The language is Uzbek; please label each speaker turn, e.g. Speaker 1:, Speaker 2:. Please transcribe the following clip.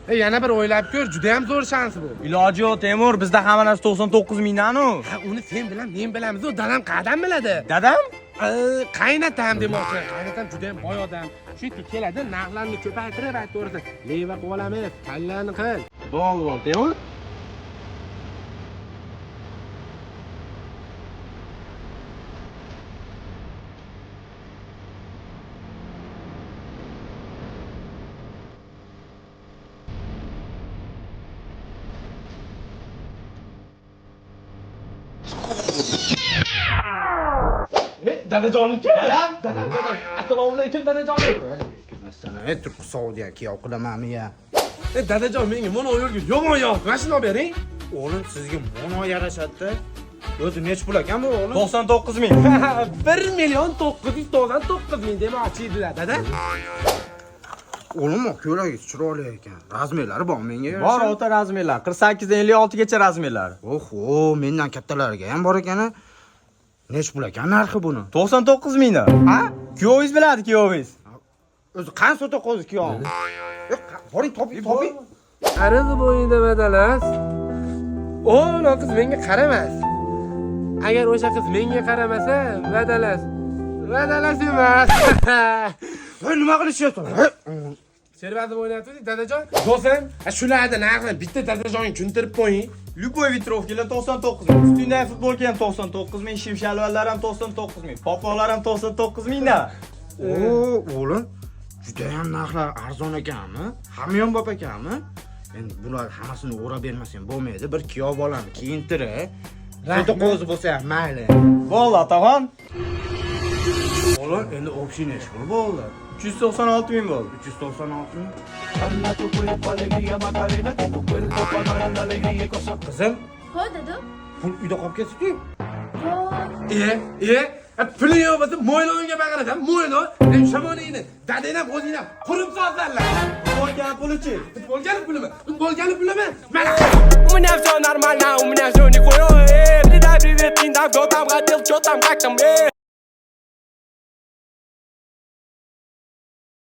Speaker 1: Yana bir o'ylab ko'r, juda ham zo'r shans bu.
Speaker 2: Iloji yo'q, Temur, bizda hamma narsa 99 mingdan-u.
Speaker 1: Ha, uni sen bilan men bilamiz, u dadam qayerdan biladi?
Speaker 2: Dadam?
Speaker 1: Qaynatam demoqchi. Qaynatam juda ham boy odam. Chunki keladi, narxlarni ko'paytirib aytaveradi. Leva qilib olamiz, kallani qil. Bo'ldi, Temur. Dadajonim dadam. Assalomu alaykum dadajonim.
Speaker 3: Masalan, turk Saudiya kiyov qilamanmi ya?
Speaker 1: Dadajon, menga mono yo'lga yomon yo'q. Mashina olib bering.
Speaker 3: O'g'lim sizga mono yarashadi. O'zi nech pul ekan bu o'g'lim?
Speaker 2: 99 ming.
Speaker 1: 1,999,000 demoqchi edilar, dada.
Speaker 3: O'g'lim, ko'ylagingiz chiroyli ekan. Razmerlari bormi menga?
Speaker 2: Bor o'ta razmerlar, 48 dan 56 gacha razmerlar.
Speaker 3: Oho, mendan kattalariga ham bor ekan. Nech pul ekan narxi buni?
Speaker 2: 99 mingdan.
Speaker 3: Ha?
Speaker 2: Kuyovingiz biladi, kuyovingiz.
Speaker 3: O'zi qancha sota qo'ydi kiyov? Yo'q, boring toping.
Speaker 1: Arizi bo'yida badalas. O, unaqa qiz menga qaramas. Agar o'sha qiz menga qaramasa, badalas. Badalas emas.
Speaker 3: Voy, nima qilishyapti?
Speaker 1: Servazda o'ynayapti, dadajon. Do'stim, shularda narxni bitta dadajoning tushuntirib qo'ying.
Speaker 2: Любой ветровкаlar 99 ming. Ustundan futbolka ham 99 ming, shimshalvarlar ham 99 ming, popoqlar ham 99 mingdan.
Speaker 3: O, o'g'lim, juda ham narxlar arzon ekanmi? Hamyon bop ekanmi? Endi bular hammasini o'rab bermasam bo'lmaydi. Bir kiyov bolani kiyintirib, sota qo'zi bo'lsa ham mayli.
Speaker 2: Bo'ldi, otaxon.
Speaker 3: O'g'lim, endi общий nech pul bo'ldi?
Speaker 2: 396 ming bo'ldi.
Speaker 3: 396 ming.
Speaker 1: Qizim,
Speaker 4: Ho, dada.
Speaker 1: pul uyda qolib ketibdi.
Speaker 4: Voy.
Speaker 1: Puli yo'q bo'lsa mo'ylovga baqiradi, mo'ylov. Men shamoningni, dadangdan o'zingdan qurib sozlarlar.
Speaker 2: Futbolkani pulichi?
Speaker 1: Futbolgani pulimi? Futbolgani pulimi? Mana.
Speaker 5: У меня все нормально, у меня все нихуя. Передай привет, Индав, кто там хотел, что там, как там,